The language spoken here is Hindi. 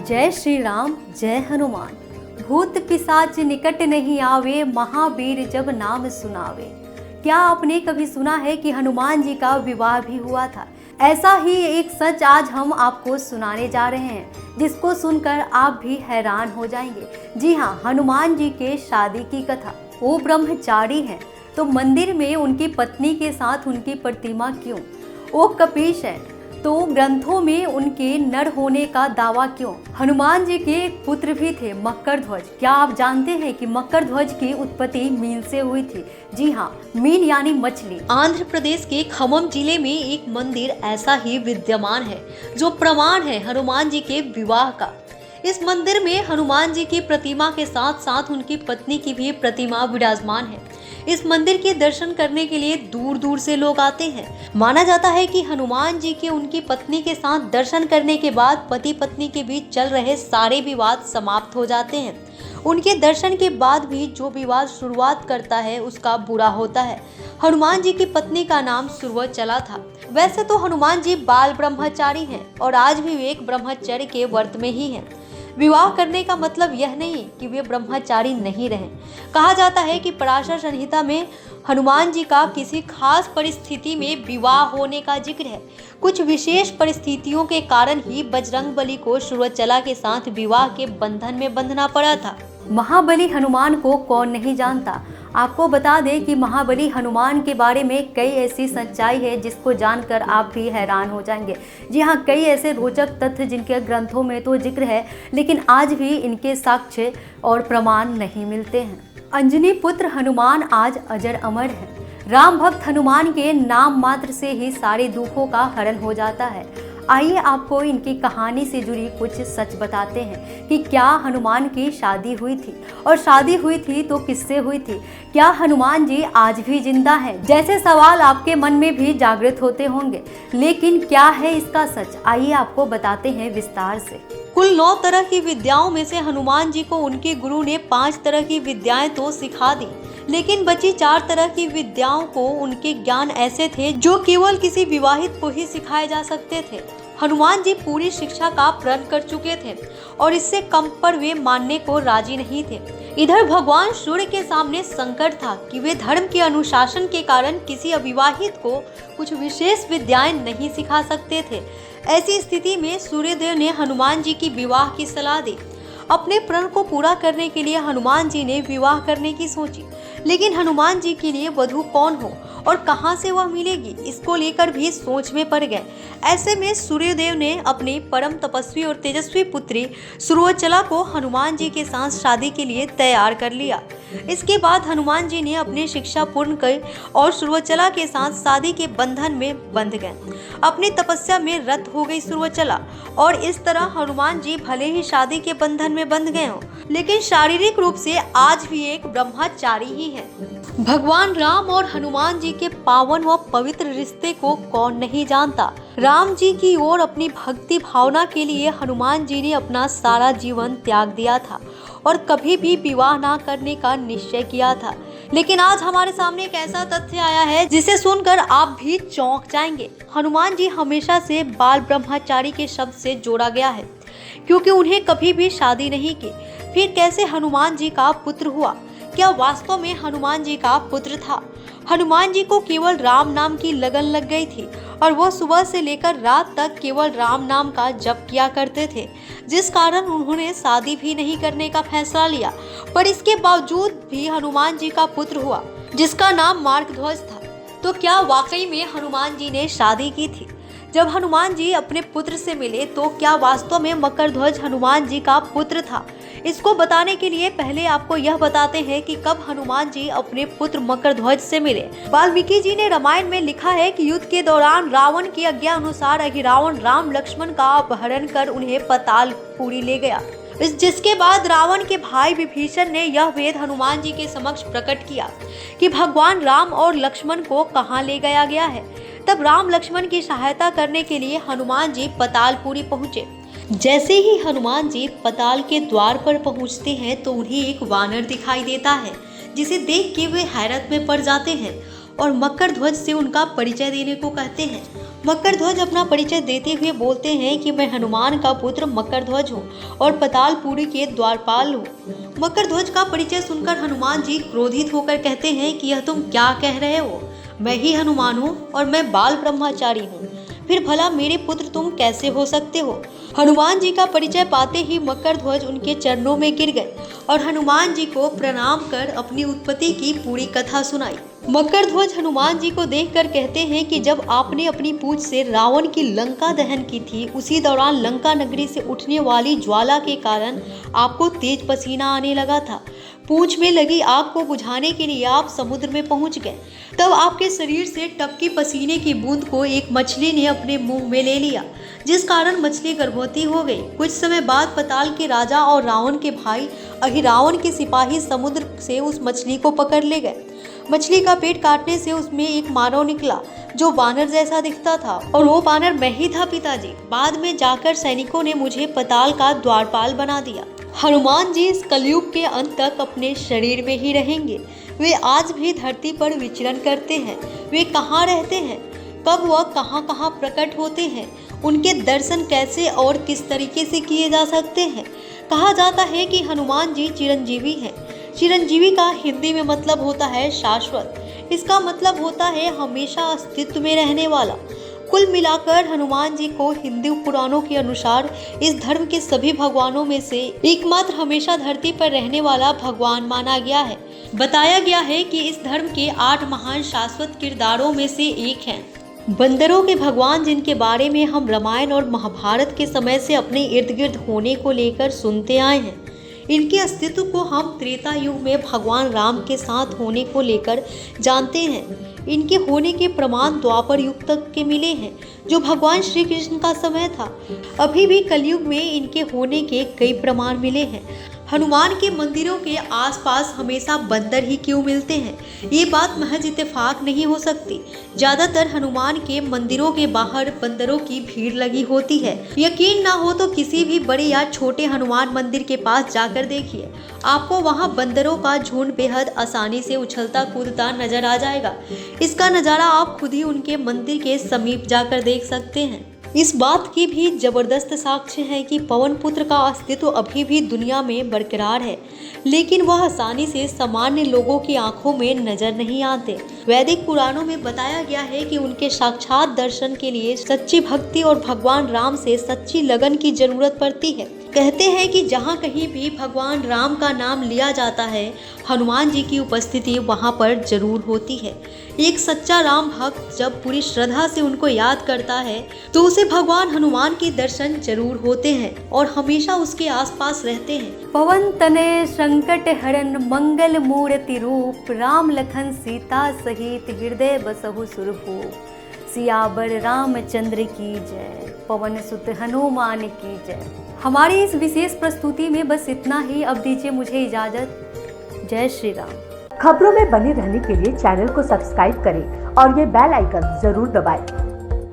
जय श्री राम जय हनुमान। भूत पिशाच निकट नहीं आवे, महावीर जब नाम सुनावे। क्या आपने कभी सुना है कि हनुमान जी का विवाह भी हुआ था? ऐसा ही एक सच आज हम आपको सुनाने जा रहे हैं, जिसको सुनकर आप भी हैरान हो जाएंगे। जी हाँ, हनुमान जी के शादी की कथा। वो ब्रह्मचारी हैं, तो मंदिर में उनकी पत्नी के साथ उनकी प्रतिमा क्यों? वो कपीश है, तो ग्रंथों में उनके नर होने का दावा क्यों? हनुमान जी के एक पुत्र भी थे, मकर ध्वज। क्या आप जानते हैं कि मकर ध्वज की उत्पत्ति मीन से हुई थी? जी हाँ, मीन यानी मछली। आंध्र प्रदेश के खम्मम जिले में एक मंदिर ऐसा ही विद्यमान है, जो प्रमाण है हनुमान जी के विवाह का। इस मंदिर में हनुमान जी की प्रतिमा के साथ साथ उनकी पत्नी की भी प्रतिमा विराजमान है। इस मंदिर के दर्शन करने के लिए दूर दूर से लोग आते हैं। माना जाता है कि हनुमान जी के उनकी पत्नी के साथ दर्शन करने के बाद पति पत्नी के बीच चल रहे सारे विवाद समाप्त हो जाते हैं। उनके दर्शन के बाद भी जो विवाद शुरुआत करता है उसका बुरा होता है। हनुमान जी की पत्नी का नाम सुरवचला था। वैसे तो हनुमान जी बाल ब्रह्मचारी हैं और आज भी वे एक ब्रह्मचर्य के व्रत में ही हैं। विवाह करने का मतलब यह नहीं कि वे ब्रह्मचारी नहीं रहे। कहा जाता है कि पराशर संहिता में हनुमान जी का किसी खास परिस्थिति में विवाह होने का जिक्र है। कुछ विशेष परिस्थितियों के कारण ही बजरंगबली को सुरवचला के साथ विवाह के बंधन में बंधना पड़ा था। महाबली हनुमान को कौन नहीं जानता। आपको बता दें कि महाबली हनुमान के बारे में कई ऐसी सच्चाई है जिसको जानकर आप भी हैरान हो जाएंगे। जी हाँ, कई ऐसे रोचक तथ्य जिनके ग्रंथों में तो जिक्र है, लेकिन आज भी इनके साक्ष्य और प्रमाण नहीं मिलते हैं। अंजनी पुत्र हनुमान आज अजर अमर है। राम भक्त हनुमान के नाम मात्र से ही सारे दुखों का हरण हो जाता है। आइए आपको इनकी कहानी से जुड़ी कुछ सच बताते हैं कि क्या हनुमान की शादी हुई थी, और शादी हुई थी तो किससे हुई थी? क्या हनुमान जी आज भी जिंदा हैं? जैसे सवाल आपके मन में भी जागृत होते होंगे, लेकिन क्या है इसका सच? आइए आपको बताते हैं विस्तार से। कुल 9 तरह की विद्याओं में से हनुमान जी को उनके गुरु ने 5 तरह की विद्याएं तो सिखा दी, लेकिन बची 4 तरह की विद्याओं को उनके ज्ञान ऐसे थे जो केवल किसी विवाहित को ही सिखाए जा सकते थे। हनुमान जी पूरी शिक्षा का प्रण कर चुके थे और इससे कम पर वे मानने को राजी नहीं थे। इधर भगवान सूर्य के सामने संकट था कि वे धर्म के अनुशासन के कारण किसी अविवाहित को कुछ विशेष विद्याएं नहीं सिखा सकते थे। ऐसी स्थिति में सूर्यदेव ने हनुमान जी की विवाह की सलाह दी। अपने प्रण को पूरा करने के लिए हनुमान जी ने विवाह करने की सोची, लेकिन हनुमान जी के लिए वधू कौन हो और कहां से वह मिलेगी, इसको लेकर भी सोच में पड़ गए। ऐसे में सूर्यदेव ने अपनी परम तपस्वी और तेजस्वी पुत्री सुरवचला को हनुमान जी के साथ शादी के लिए तैयार कर लिया। इसके बाद हनुमान जी ने अपनी शिक्षा पूर्ण की और सुरवचला के साथ शादी के बंधन में बंध गए। अपनी तपस्या में रत हो गई सुरवचला, और इस तरह हनुमान जी भले ही शादी के बंधन में बंध गए हों, लेकिन शारीरिक रूप से आज भी एक ब्रह्मचारी ही है। भगवान राम और हनुमान जी के पावन व पवित्र रिश्ते को कौन नहीं जानता। राम जी की ओर अपनी भक्ति भावना के लिए हनुमान जी ने अपना सारा जीवन त्याग दिया था और कभी भी विवाह ना करने का निश्चय किया था। लेकिन आज हमारे सामने एक ऐसा तथ्य आया है जिसे सुनकर आप भी चौंक जाएंगे। हनुमान जी हमेशा से बाल ब्रह्मचारी के शब्द से जोड़ा गया है, क्योंकि उन्हें कभी भी शादी नहीं की। फिर कैसे हनुमान जी का पुत्र हुआ? क्या वास्तव में हनुमान जी का पुत्र था? हनुमान जी को केवल राम नाम की लगन लग गई थी और वो सुबह से लेकर रात तक केवल राम नाम का जप किया करते थे, जिस कारण उन्होंने शादी भी नहीं करने का फैसला लिया। पर इसके बावजूद भी हनुमान जी का पुत्र हुआ, जिसका नाम मार्कध्वज था। तो क्या वाकई में हनुमान जी ने शादी की थी? जब हनुमान जी अपने पुत्र से मिले तो क्या वास्तव में मकरध्वज हनुमान जी का पुत्र था? इसको बताने के लिए पहले आपको यह बताते हैं कि कब हनुमान जी अपने पुत्र मकरध्वज से मिले। वाल्मीकि जी ने रामायण में लिखा है कि युद्ध के दौरान रावण की आज्ञा अनुसार अहिरावण राम लक्ष्मण का अपहरण कर उन्हें पातालपुरी ले गया। जिसके बाद रावण के भाई विभीषण ने यह वेद हनुमान जी के समक्ष प्रकट किया कि भगवान राम और लक्ष्मण को कहाँ ले गया गया है। तब राम लक्ष्मण की सहायता करने के लिए हनुमान जी पातालपुरी पहुँचे। जैसे ही हनुमान जी पाताल के द्वार पर पहुंचते हैं तो उन्हें एक वानर दिखाई देता है, जिसे देख के वे हैरत में पड़ जाते हैं और मकरध्वज से उनका परिचय देने को कहते हैं। मकरध्वज अपना परिचय देते हुए बोलते हैं कि मैं हनुमान का पुत्र मकरध्वज हूँ और पतालपुरी के द्वारपाल हूँ। मकरध्वज का परिचय सुनकर हनुमान जी क्रोधित होकर कहते हैं कि यह तुम क्या कह रहे हो? मैं ही हनुमान हूँ और मैं बाल ब्रह्मचारी हूँ, फिर भला मेरे पुत्र तुम कैसे हो सकते हो? हनुमान जी का परिचय पाते ही मकरध्वज उनके चरणों में गिर गए और हनुमान जी को प्रणाम कर अपनी उत्पत्ति की पूरी कथा सुनाई। मकरध्वज हनुमान जी को देखकर कहते हैं कि जब आपने अपनी पूंछ से रावण की लंका दहन की थी, उसी दौरान लंका नगरी से उठने वाली ज्वाला के कारण आपको तेज पसीना आने लगा था। पूंछ में लगी आग को बुझाने के लिए आप समुद्र में पहुंच गए। तब आपके शरीर से टपकी पसीने की बूंद को एक मछली ने अपने मुंह में ले लिया, जिस कारण मछली गर्भवती हो गई। कुछ समय बाद पाताल के राजा और रावण के भाई अहिरावण के सिपाही समुद्र से उस मछली को पकड़ ले गए। मछली का पेट काटने से उसमें एक मानव निकला जो वानर जैसा दिखता था, और वो वानर मैं ही था पिताजी। बाद में जाकर सैनिकों ने मुझे पाताल का द्वारपाल बना दिया। हनुमान जी इस कलयुग के अंत तक अपने शरीर में ही रहेंगे। वे आज भी धरती पर विचरण करते हैं। वे कहाँ रहते हैं, कब वह कहाँ कहाँ प्रकट होते हैं, उनके दर्शन कैसे और किस तरीके से किए जा सकते हैं। कहा जाता है कि हनुमान जी चिरंजीवी हैं। चिरंजीवी का हिंदी में मतलब होता है शाश्वत। इसका मतलब होता है हमेशा अस्तित्व में रहने वाला। कुल मिलाकर हनुमान जी को हिंदू पुराणों के अनुसार इस धर्म के सभी भगवानों में से एकमात्र हमेशा धरती पर रहने वाला भगवान माना गया है। बताया गया है कि इस धर्म के 8 महान शाश्वत किरदारों में से एक हैं बंदरों के भगवान, जिनके बारे में हम रामायण और महाभारत के समय से अपने इर्द गिर्द होने को लेकर सुनते आए हैं। इनके अस्तित्व को हम त्रेता युग में भगवान राम के साथ होने को लेकर जानते हैं। इनके होने के प्रमाण द्वापर युग तक के मिले हैं, जो भगवान श्री कृष्ण का समय था। अभी भी कलयुग में इनके होने के कई प्रमाण मिले हैं। हनुमान के मंदिरों के आसपास हमेशा बंदर ही क्यों मिलते हैं? ये बात महज इत्तेफाक नहीं हो सकती। ज़्यादातर हनुमान के मंदिरों के बाहर बंदरों की भीड़ लगी होती है। यकीन ना हो तो किसी भी बड़े या छोटे हनुमान मंदिर के पास जाकर देखिए, आपको वहाँ बंदरों का झुंड बेहद आसानी से उछलता कूदता नजर आ जाएगा। इसका नज़ारा आप खुद ही उनके मंदिर के समीप जाकर देख सकते हैं। इस बात की भी जबरदस्त साक्ष्य है कि पवन पुत्र का अस्तित्व अभी भी दुनिया में बरकरार है, लेकिन वह आसानी से सामान्य लोगों की आंखों में नजर नहीं आते। वैदिक पुराणों में बताया गया है कि उनके साक्षात दर्शन के लिए सच्ची भक्ति और भगवान राम से सच्ची लगन की जरूरत पड़ती है। कहते हैं कि जहाँ कहीं भी भगवान राम का नाम लिया जाता है, हनुमान जी की उपस्थिति वहाँ पर जरूर होती है। एक सच्चा राम भक्त जब पूरी श्रद्धा से उनको याद करता है तो उसे भगवान हनुमान के दर्शन जरूर होते हैं और हमेशा उसके आसपास रहते हैं। पवन तनय संकट हरन मंगल मूर्ति रूप, राम लखन सीता सहित हृदय बसहु सुरभूप। सियावर रामचंद्र की जय, पवन सुत हनुमान की जय। हमारी इस विशेष प्रस्तुति में बस इतना ही। अब दीजिए मुझे इजाजत। जय श्री राम। खबरों में बने रहने के लिए चैनल को सब्सक्राइब करें और ये बेल आइकन जरूर दबाएं।